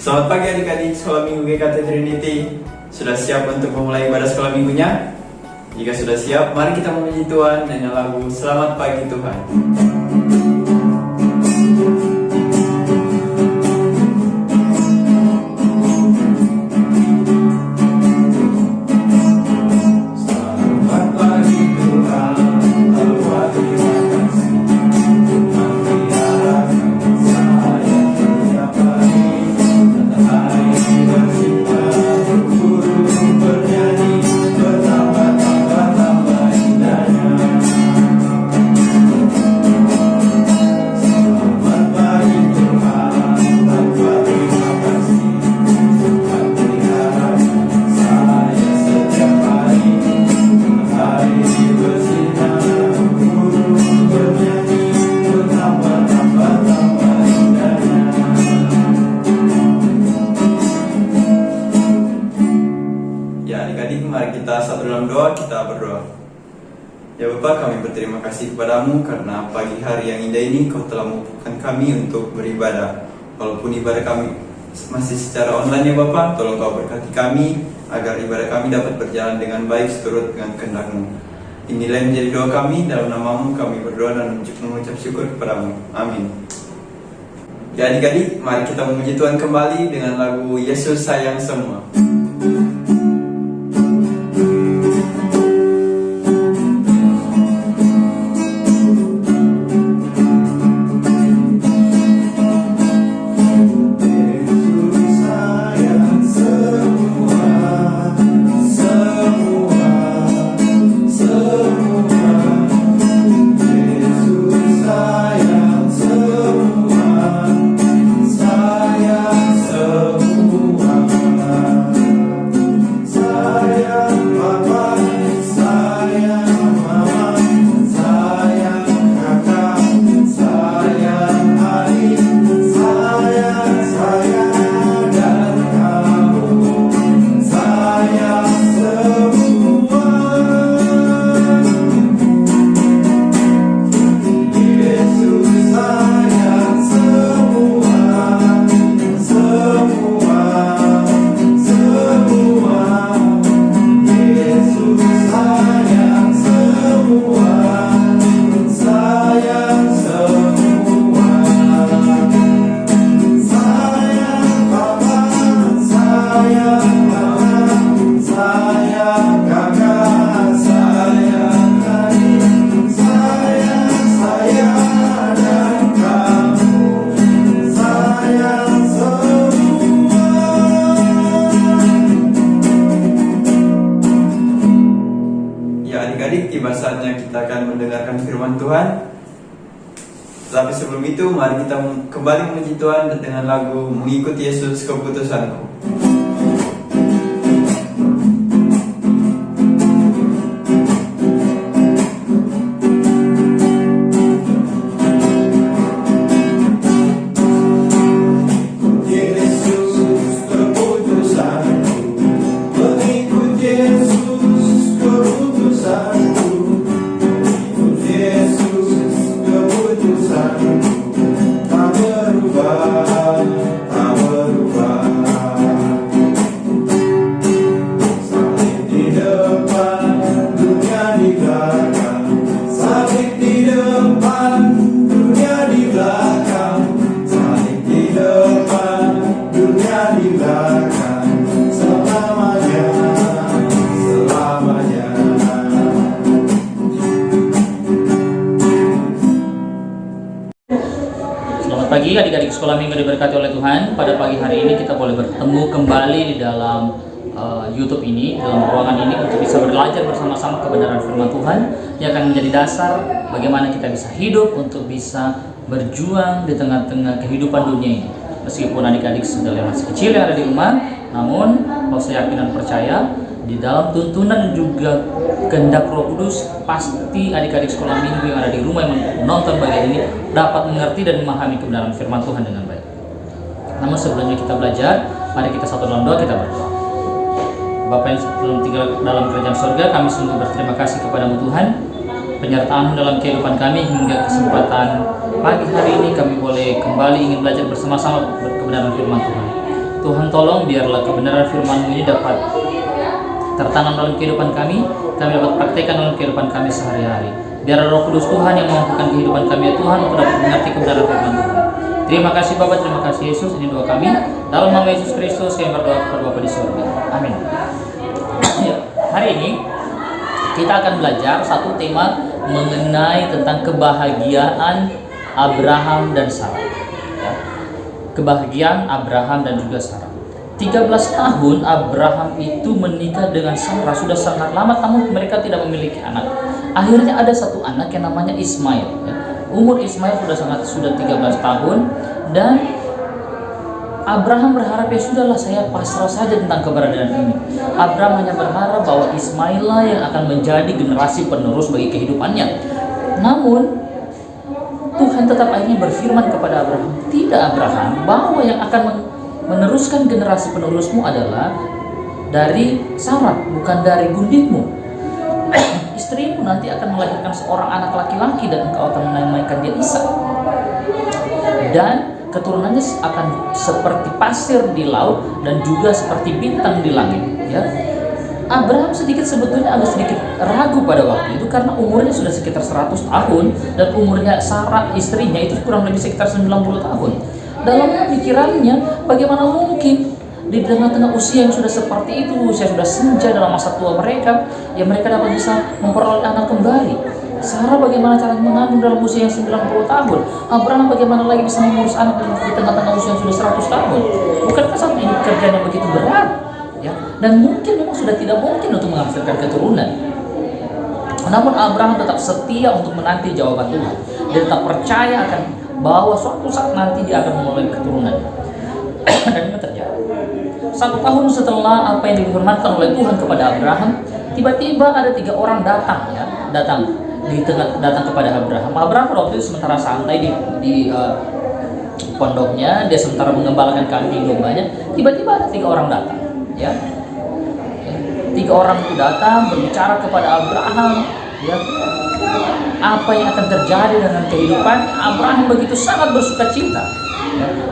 Selamat pagi adik-adik sekolah minggu GKT Trinity. Sudah siap untuk memulai ibadah sekolah minggunya? Jika sudah siap, mari kita memuji Tuhan dengan lagu Selamat Pagi Tuhan. Mari kita satu dalam doa, kita berdoa. Ya Bapa, kami berterima kasih kepadamu karena pagi hari yang indah ini Kau telah memampukan kami untuk beribadah. Walaupun ibadah kami masih secara online ya Bapa, tolong Kau berkati kami agar ibadah kami dapat berjalan dengan baik seturut dengan kehendak-Mu. Inilah yang menjadi doa kami, dalam nama-Mu kami berdoa dan mengucap syukur kepadamu. Amin. Ya adik-adik, mari kita memuji Tuhan kembali dengan lagu Yesus Sayang Semua. Tiba saatnya kita akan mendengarkan firman Tuhan. Tapi sebelum itu, mari kita kembali memuji Tuhan dengan lagu Mengikuti Yesus Keputusanku. Selamat pagi adik-adik sekolah minggu diberkati oleh Tuhan. Pada pagi hari ini kita boleh bertemu kembali di dalam YouTube ini, dalam ruangan ini untuk bisa belajar bersama-sama kebenaran firman Tuhan yang akan menjadi dasar bagaimana kita bisa hidup untuk bisa berjuang di tengah-tengah kehidupan dunia ini. Meskipun adik-adik sudah masih kecil yang ada di rumah, namun kalau saya yakin dan percaya di dalam tuntunan dan juga kehendak Roh Kudus, pasti adik-adik sekolah minggu yang ada di rumah yang menonton bagian ini dapat mengerti dan memahami kebenaran firman Tuhan dengan baik. Namun sebelumnya kita belajar, mari kita satu dalam doa, kita berdoa. Bapa yang tinggal dalam kerajaan surga, kami sungguh berterima kasih kepadamu Tuhan, penyertaan dalam kehidupan kami hingga kesempatan pagi hari ini kami boleh kembali ingin belajar bersama-sama kebenaran firman Tuhan. Tuhan tolong biarlah kebenaran firman-Mu ini dapat tertanam dalam kehidupan kami dapat praktekkan dalam kehidupan kami sehari-hari. Biar Roh Kudus Tuhan yang memampukan kehidupan kami ya Tuhan untuk dapat mengerti kebenaran firman Tuhan. Terima kasih Bapa, terima kasih Yesus, ini doa kami. Dalam nama Yesus Kristus kami berdoa kepada Bapa di surga. Amin. Ya, hari ini kita akan belajar satu tema mengenai tentang kebahagiaan Abraham dan Sarah. Ya. Kebahagiaan Abraham dan juga Sarah. 13 tahun Abraham itu menikah dengan Sarah, sudah sangat lama, namun mereka tidak memiliki anak. Akhirnya ada satu anak yang namanya Ismail. Ya. Umur Ismail sudah 13 tahun, dan Abraham berharap ya sudahlah, saya pasrah saja tentang keberadaan ini. Abraham hanya berharap bahwa Ismail lah yang akan menjadi generasi penerus bagi kehidupannya. Namun Tuhan tetap akhirnya berfirman kepada Abraham, tidak Abraham, bahwa yang akan meneruskan generasi penerusmu adalah dari Sarah, bukan dari gunditmu. Istrimu nanti akan melahirkan seorang anak laki-laki dan engkau akan menamaikan dia Ishak. Dan keturunannya akan seperti pasir di laut dan juga seperti bintang di langit. Ya. Abraham sebetulnya agak sedikit ragu pada waktu itu karena umurnya sudah sekitar 100 tahun dan umurnya Sarah istrinya itu kurang lebih sekitar 90 tahun. Dalam pikirannya, bagaimana mungkin di tengah-tengah usia yang sudah seperti itu, usia sudah senja dalam masa tua mereka, ya mereka dapat bisa memperoleh anak kembali. Sarah bagaimana caranya mengandung dalam usia yang 90 tahun? Abraham bagaimana lagi bisa mengurus anak di tengah-tengah usia yang sudah 100 tahun? Bukankah saat ini pekerjaan yang begitu berat? Ya? Dan mungkin memang sudah tidak mungkin untuk menghasilkan keturunan. Namun Abraham tetap setia untuk menanti jawaban Tuhan. Dia tetap percaya akan bahwa suatu saat nanti dia akan memulai keturunan. Dan itu terjadi. 1 tahun setelah apa yang difirmankan oleh Tuhan kepada Abraham, tiba-tiba ada 3 orang datang kepada Abraham. Abraham pada waktu itu sementara santai di pondoknya, dia sementara mengembalakan kambing dombanya. Tiba-tiba ada 3 orang datang, ya. 3 orang itu datang berbicara kepada Abraham, ya. Apa yang akan terjadi dengan kehidupan Abraham begitu sangat bersuka cita.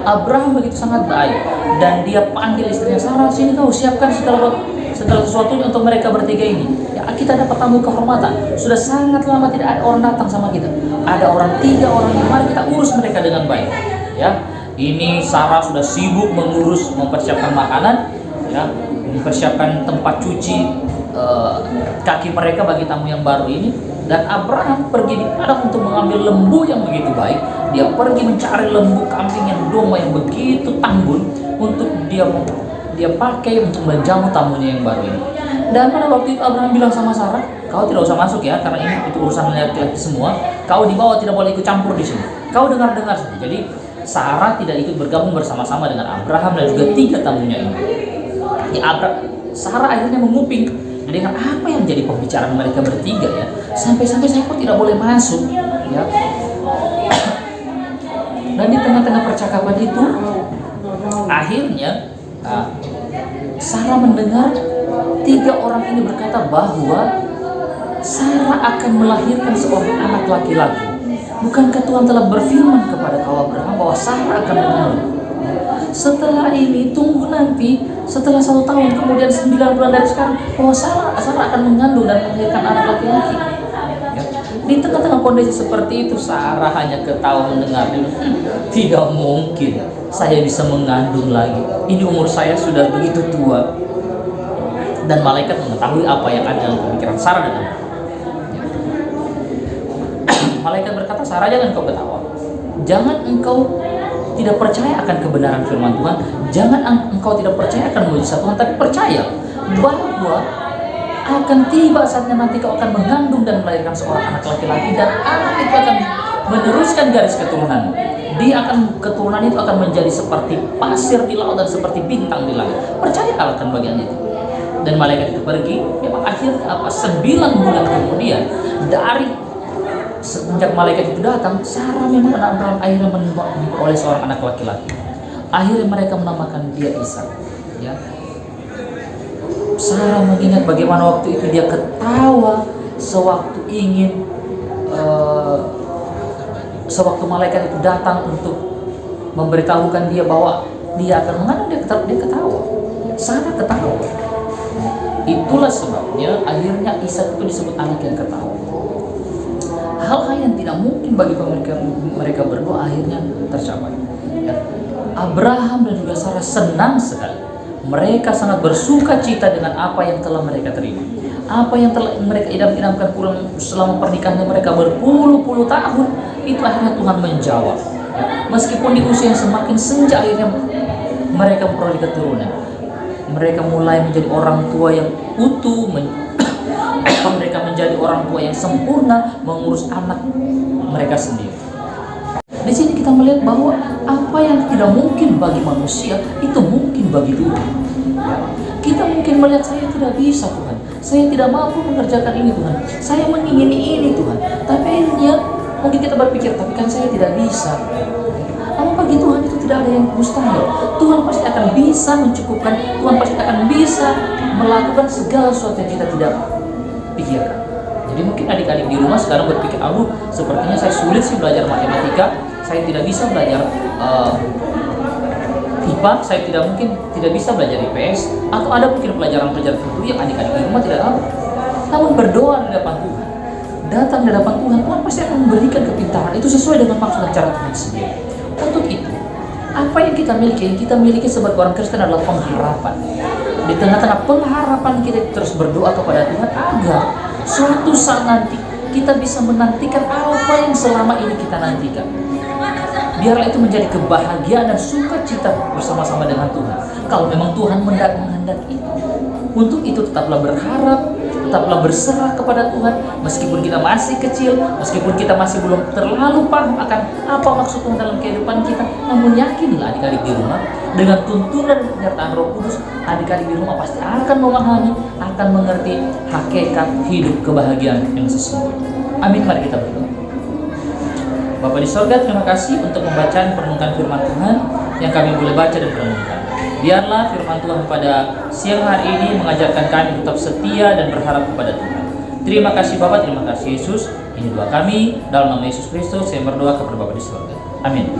Abraham begitu sangat baik, dan dia panggil istrinya Sarah, sini kau siapkan segala sesuatunya untuk mereka bertiga ini. Ya, kita dapat tamu kehormatan. Sudah sangat lama tidak ada orang datang sama kita. Ada 3 orang yang mari kita urus mereka dengan baik. Ya, ini Sarah sudah sibuk mempersiapkan makanan, ya, mempersiapkan tempat cuci kaki mereka bagi tamu yang baru ini. Dan Abraham pergi di padang untuk mengambil lembu yang begitu baik. Dia pergi mencari lembu, kambing yang domba yang begitu tanggun untuk dia pakai untuk menjamu tamunya yang baru ini. Dan pada waktu itu Abraham bilang sama Sarah, kau tidak usah masuk ya, karena ini itu urusan laki-laki semua. Kau di bawah tidak boleh ikut campur di sini. Kau dengar-dengar saja. Jadi Sarah tidak ikut bergabung bersama-sama dengan Abraham dan juga 3 tamunya ini. Sarah akhirnya menguping. Dengan apa yang jadi pembicaraan mereka bertiga, ya, sampai-sampai saya kok tidak boleh masuk, ya. Dan di tengah-tengah percakapan itu, akhirnya Sarah mendengar 3 orang ini berkata bahwa Sarah akan melahirkan seorang anak laki-laki. Bukankah Tuhan telah berfirman kepada kau Abraham bahwa Sarah akan mengandung? Setelah ini tunggu nanti, setelah 1 tahun kemudian 9 bulan dari sekarang, bahwa Sarah akan mengandung dan melahirkan anak laki-laki. Ya. Di tengah-tengah kondisi seperti itu, Sarah hanya ketawa mendengar. Tidak mungkin saya bisa mengandung lagi. Ini umur saya sudah begitu tua. Dan malaikat mengetahui apa yang ada dalam pemikiran Sarah dan Abraham. Ya. Malaikat berkata, Sarah, jangan kau ketawa. Jangan engkau tidak percaya akan kebenaran firman Tuhan, jangan engkau tidak percaya akan mujizat Tuhan, tapi percaya bahwa akan tiba saatnya nanti kau akan mengandung dan melahirkan seorang anak laki-laki, dan anak itu akan meneruskan garis keturunan. Keturunan itu akan menjadi seperti pasir di laut dan seperti bintang di langit. Percaya akan bagian itu. Dan malaikat itu pergi. Memang akhirnya 9 bulan kemudian dari semenjak malaikat itu datang, Sarah memang Abraham akhirnya memperoleh seorang anak laki-laki. Akhirnya mereka menamakan dia Ishak. Ya. Sarah mengingat bagaimana waktu itu dia ketawa sewaktu malaikat itu datang untuk memberitahukan dia bahwa dia akan mengandung. Dia dia ketawa, sangat ketawa. Itulah sebabnya akhirnya Ishak itu disebut anak yang ketawa. Hal-hal yang tidak mungkin bagi mereka berdua akhirnya tercapai. Ya. Abraham dan juga Sarah senang sekali. Mereka sangat bersuka cita dengan apa yang telah mereka terima. Apa yang telah mereka idam-idamkan kurang selama pernikahannya mereka berpuluh-puluh tahun, itu akhirnya Tuhan menjawab. Ya. Meskipun di usia yang semakin senja akhirnya mereka memperoleh keturunan. Mereka mulai menjadi orang tua yang utuh, mereka menjadi orang tua yang sempurna mengurus anak mereka sendiri. Di sini kita melihat bahwa apa yang tidak mungkin bagi manusia itu mungkin bagi Tuhan. Kita mungkin melihat, saya tidak bisa Tuhan, saya tidak mampu mengerjakan ini Tuhan, saya mengingini ini Tuhan. Tapi akhirnya mungkin kita berpikir, tapi kan saya tidak bisa. Namun bagi Tuhan itu tidak ada yang mustahil. Tuhan pasti akan bisa mencukupkan, Tuhan pasti akan bisa melakukan segala sesuatu yang kita tidak pikirkan. Jadi mungkin adik-adik di rumah sekarang berpikir, aduh sepertinya saya sulit sih belajar matematika, saya tidak bisa belajar IPA, saya tidak bisa belajar IPS, atau ada mungkin pelajaran-pelajaran tertentu yang adik-adik di rumah tidak tahu. Namun berdoa di depan Tuhan, datang di depan Tuhan, Tuhan pasti akan memberikan kepintaran. Itu sesuai dengan maksud dan cara Tuhan sendiri. Untuk itu, apa yang kita miliki sebagai orang Kristen adalah pengharapan. Di tengah-tengah pengharapan kita terus berdoa kepada Tuhan agar suatu saat nanti kita bisa menantikan apa yang selama ini kita nantikan. Biarlah itu menjadi kebahagiaan dan sukacita bersama-sama dengan Tuhan. Kalau memang Tuhan menghendaki itu. Untuk itu tetaplah berharap, tetaplah berserah kepada Tuhan. Meskipun kita masih kecil, meskipun kita masih belum terlalu paham akan apa maksud Tuhan dalam kehidupan kita, namun yakinlah adik-adik di rumah, dengan tuntunan dan penyertaan Roh Kudus, adik-adik di rumah pasti akan memahami, akan mengerti hakikat hidup kebahagiaan yang sesungguhnya. Amin. Mari kita berdoa. Bapa di sorga, terima kasih untuk membacaan perenungan firman Tuhan yang kami boleh baca dan renungkan. Biarlah firman Tuhan pada siang hari ini mengajarkan kami tetap setia dan berharap kepada Tuhan. Terima kasih Bapa, terima kasih Yesus. Ini doa kami dalam nama Yesus Kristus. Saya berdoa kepada Bapa di sorga. Amin.